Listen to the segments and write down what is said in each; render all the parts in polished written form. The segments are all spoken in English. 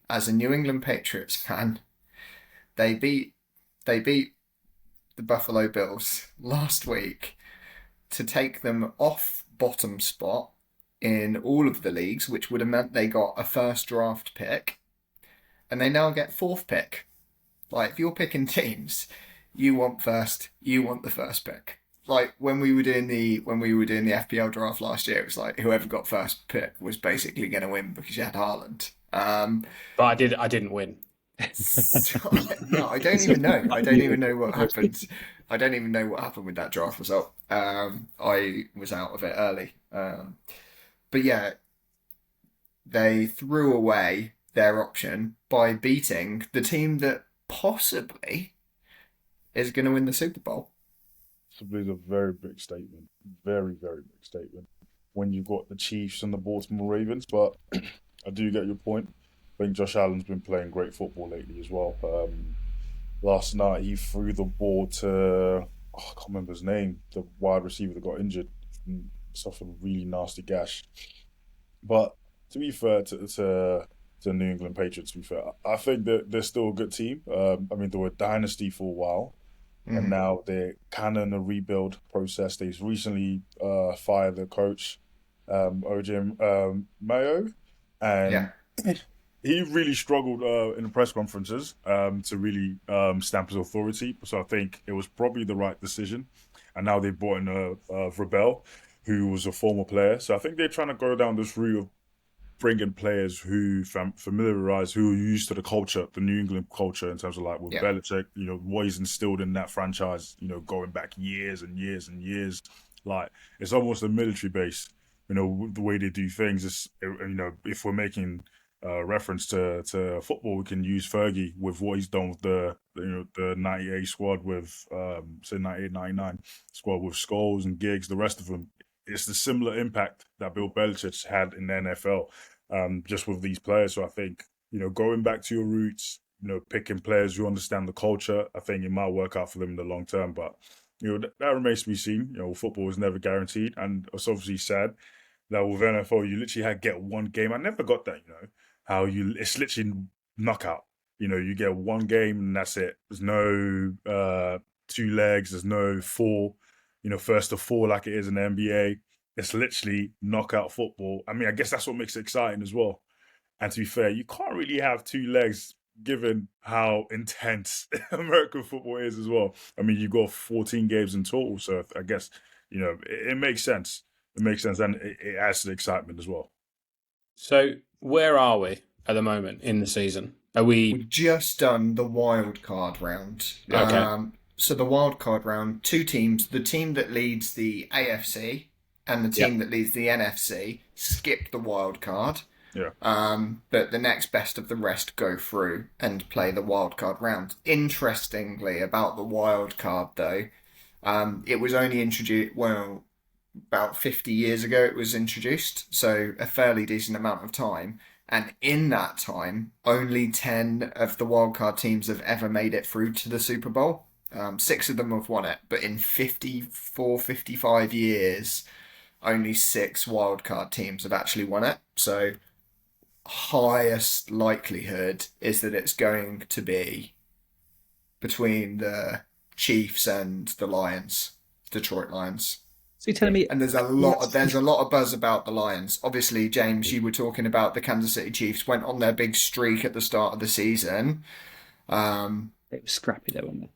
as a New England Patriots fan, they beat the Buffalo Bills last week to take them off bottom spot in all of the leagues, which would have meant they got a first draft pick, and they now get fourth pick. Like, if you're picking teams, you want the first pick. Like when we were doing the FPL draft last year, it was like whoever got first pick was basically going to win because you had Haaland. But I didn't win. No, I don't even know. I don't even know what happened. I don't even know what happened with that draft result. I was out of it early. But yeah, they threw away their option by beating the team that possibly is going to win the Super Bowl. Possibly is a very big statement. Very, very big statement. When you've got the Chiefs and the Baltimore Ravens, but I do get your point. I think Josh Allen's been playing great football lately as well. Last night he threw the ball to, I can't remember his name, the wide receiver that got injured, suffered a really nasty gash. But to be fair to New England Patriots, to be fair, I think that they're still a good team. I mean, they were a dynasty for a while, and now they're kind of in a rebuild process. They've recently fired the coach, OJ Mayo, and he really struggled in the press conferences to really stamp his authority. So I think it was probably the right decision. And now they've brought in Rebel, who was a former player. So I think they're trying to go down this route of bringing players who who are used to the culture, the New England culture, in terms of like with Belichick, what he's instilled in that franchise, going back years and years and years. Like, it's almost a military base, the way they do things. Is, if we're making reference to football, we can use Fergie with what he's done with the 98 squad with, 98, 99 squad with Scholes and Giggs, the rest of them. It's the similar impact that Bill Belichick had in the NFL, just with these players. So I think, going back to your roots, picking players who understand the culture, I think it might work out for them in the long term. But, that remains to be seen. Football is never guaranteed. And it's obviously sad that with NFL, you literally get one game. I never got that, it's literally knockout. You get one game and that's it. There's no two legs. There's no four. First to four like it is in the NBA. It's literally knockout football. I mean, I guess that's what makes it exciting as well. And to be fair, you can't really have two legs given how intense American football is as well. I mean, you've got 14 games in total, so I guess, it makes sense. It makes sense, and it adds to the excitement as well. So, where are we at the moment in the season? We've just done the wild card round. Okay. So the wild card round, two teams, the team that leads the AFC and the team that leads the NFC, skip the wild card. Yeah. But the next best of the rest go through and play the wild card round. Interestingly, about the wild card though, it was only introduced, about 50 years ago it was introduced, so a fairly decent amount of time. And in that time, only 10 of the wildcard teams have ever made it through to the Super Bowl. 6 of them have won it, but in 54, 55 years, only 6 wildcard teams have actually won it. So highest likelihood is that it's going to be between the Chiefs and the Lions, Detroit Lions. So you're telling me, and there's a lot of buzz about the Lions. Obviously, James, you were talking about the Kansas City Chiefs went on their big streak at the start of the season. It was scrappy though, weren't they?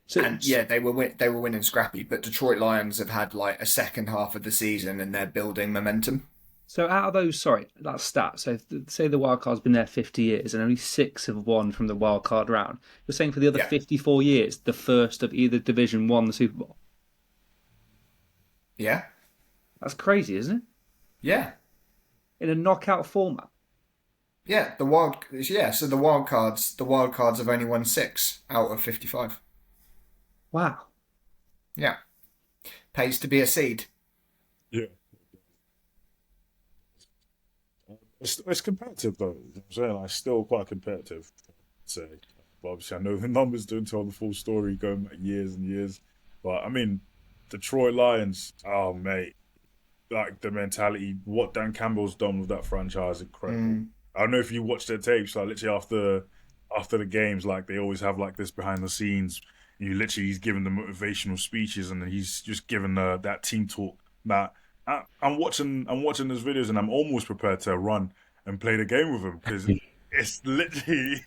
So, and yeah, they were winning scrappy, but Detroit Lions have had like a second half of the season and they're building momentum. So out of those, that stat, so say the wild card's been there 50 years and only 6 have won from the wild card round. You're saying for the other 54 years, the first of either division won the Super Bowl? Yeah. That's crazy, isn't it? Yeah. In a knockout format. Yeah, so the wild cards have only won 6 out of 55. Wow. Yeah. Pays to be a seed. Yeah. It's competitive though. I'm saying like still quite competitive, I'd say. But obviously I know the numbers don't tell the full story going back years and years. But I mean, Detroit Lions, oh mate. Like the mentality, what Dan Campbell's done with that franchise, incredible. I don't know if you watch their tapes, like literally after the games, like they always have like this behind the scenes. He's giving the motivational speeches, and then he's just giving that team talk. That I'm watching those videos, and I'm almost prepared to run and play the game with him because it's literally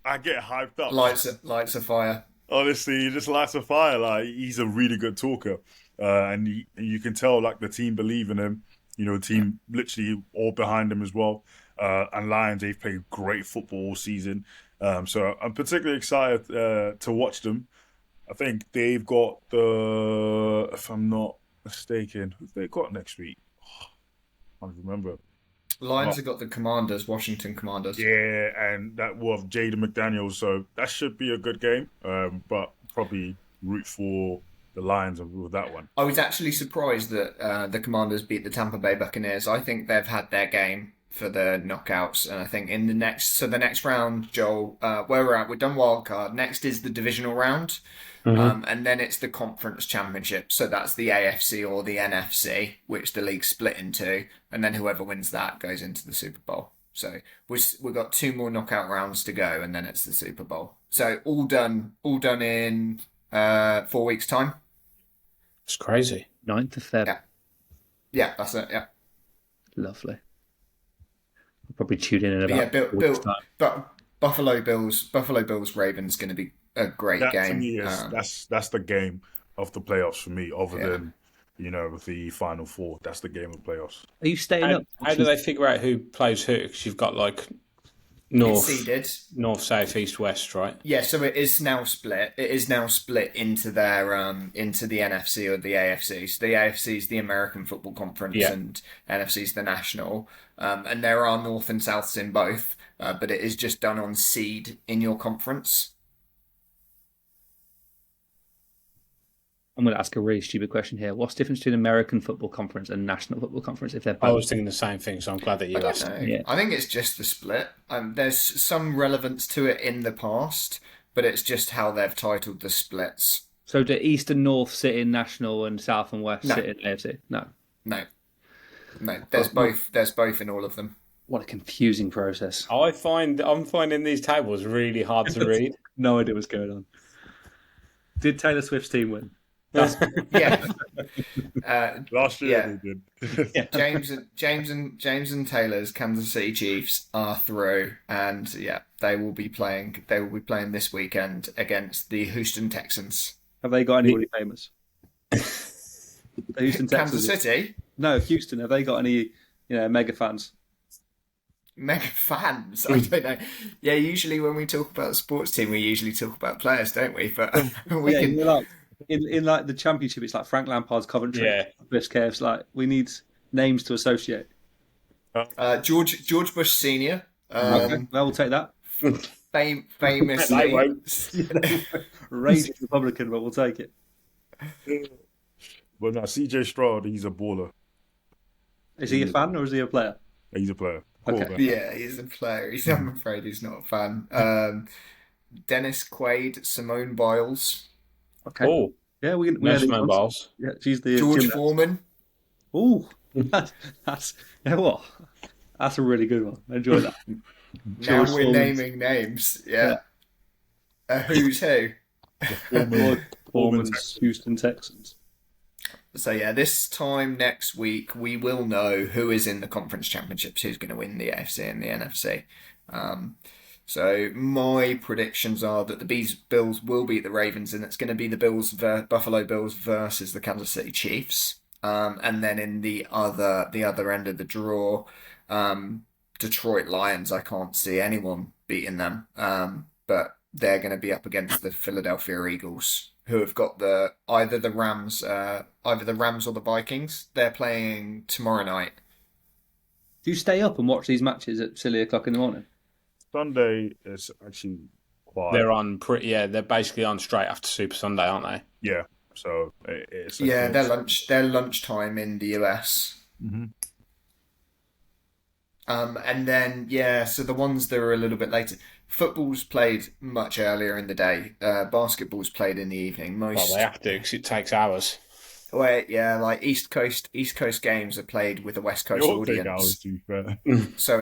I get hyped up. Lights a fire. Honestly, he just lights a fire. Like he's a really good talker, and you can tell like the team believe in him. The team literally all behind him as well. And Lions, they've played great football all season. So I'm particularly excited to watch them. I think they've got if I'm not mistaken, who have they got next week? I can't remember. Lions have got the Commanders, Washington Commanders. Yeah, and that will have Jaden McDaniels, so that should be a good game. But probably root for the Lions with that one. I was actually surprised that the Commanders beat the Tampa Bay Buccaneers. I think they've had their game for the knockouts, and I think in the next round, Joel, where we're at, we're done wild card. Next is the divisional round, and then it's the conference championship. So that's the AFC or the NFC, which the league split into, and then whoever wins that goes into the Super Bowl. So we've got 2 more knockout rounds to go, and then it's the Super Bowl. So all done in 4 weeks' time. It's crazy. 9th of Feb. Yeah, that's it. Yeah, Lovely. I'll probably tune in about but Buffalo Bills Ravens going to be a great game. To me that's the game of the playoffs for me. Other than with the Final Four, that's the game of playoffs. Are you staying up? How do they figure out who plays who? Because you've got like north, south, east, west, right? Yeah, so it is now split. It is now split into their into the NFC or the AFC. So the AFC is the American Football Conference, and NFC is the National. And there are North and Souths in both, but it is just done on seed in your conference. I'm going to ask a really stupid question here. What's the difference between American Football Conference and National Football Conference? If they're both? I was thinking the same thing, so I'm glad that you asked. Yeah. I think it's just the split. There's some relevance to it in the past, but it's just how they've titled the splits. So do East and North sit in National and South and West sit in AFC? No. There's both in all of them. What a confusing process. I'm finding these tables really hard to read. No idea what's going on. Did Taylor Swift's team win? Yeah. Last year they did. James and Taylor's Kansas City Chiefs are through, and they will be playing this weekend against the Houston Texans. Have they got anybody famous? The Houston Texans. Kansas City? No, Houston. Have they got any mega fans? Mega fans? I don't know. Yeah, usually when we talk about a sports team, we usually talk about players, don't we? But we can. In like the championship, it's like Frank Lampard's Coventry. Yeah. Biff Cave's like, we need names to associate. George Bush Senior. Okay, well, we'll take that. Famously, raging Republican, but we'll take it. But no, CJ Stroud, he's a baller. Is he a fan or is he a player? He's a player. Okay. Yeah, he's a player. I'm afraid he's not a fan. Dennis Quaid, Simone Biles. Okay. Oh, yeah, we Simone Biles. Yeah, she's the George Foreman. Oh, that's what? That's a really good one. I enjoy that. Now we're naming names. Yeah. Who's who? Foreman's Houston Texans. So this time next week we will know who is in the conference championships, who's going to win the AFC and the NFC. So my predictions are that the Bills will beat the Ravens, and it's going to be the Buffalo Bills versus the Kansas City Chiefs. And then in the other end of the draw, Detroit Lions. I can't see anyone beating them, but they're going to be up against the Philadelphia Eagles, who have got either the Rams or the Vikings. They're playing tomorrow night. Do you stay up and watch these matches at silly o'clock in the morning? Sunday is actually quiet. They're basically on straight after Super Sunday, aren't they? Yeah. So it's they're lunchtime in the US. Mm-hmm. And then so the ones that are a little bit later. Football's played much earlier in the day. Basketball's played in the evening. Well, they have to because it takes hours. Wait, like East Coast games are played with a West Coast audience. Take hours, to be fair. So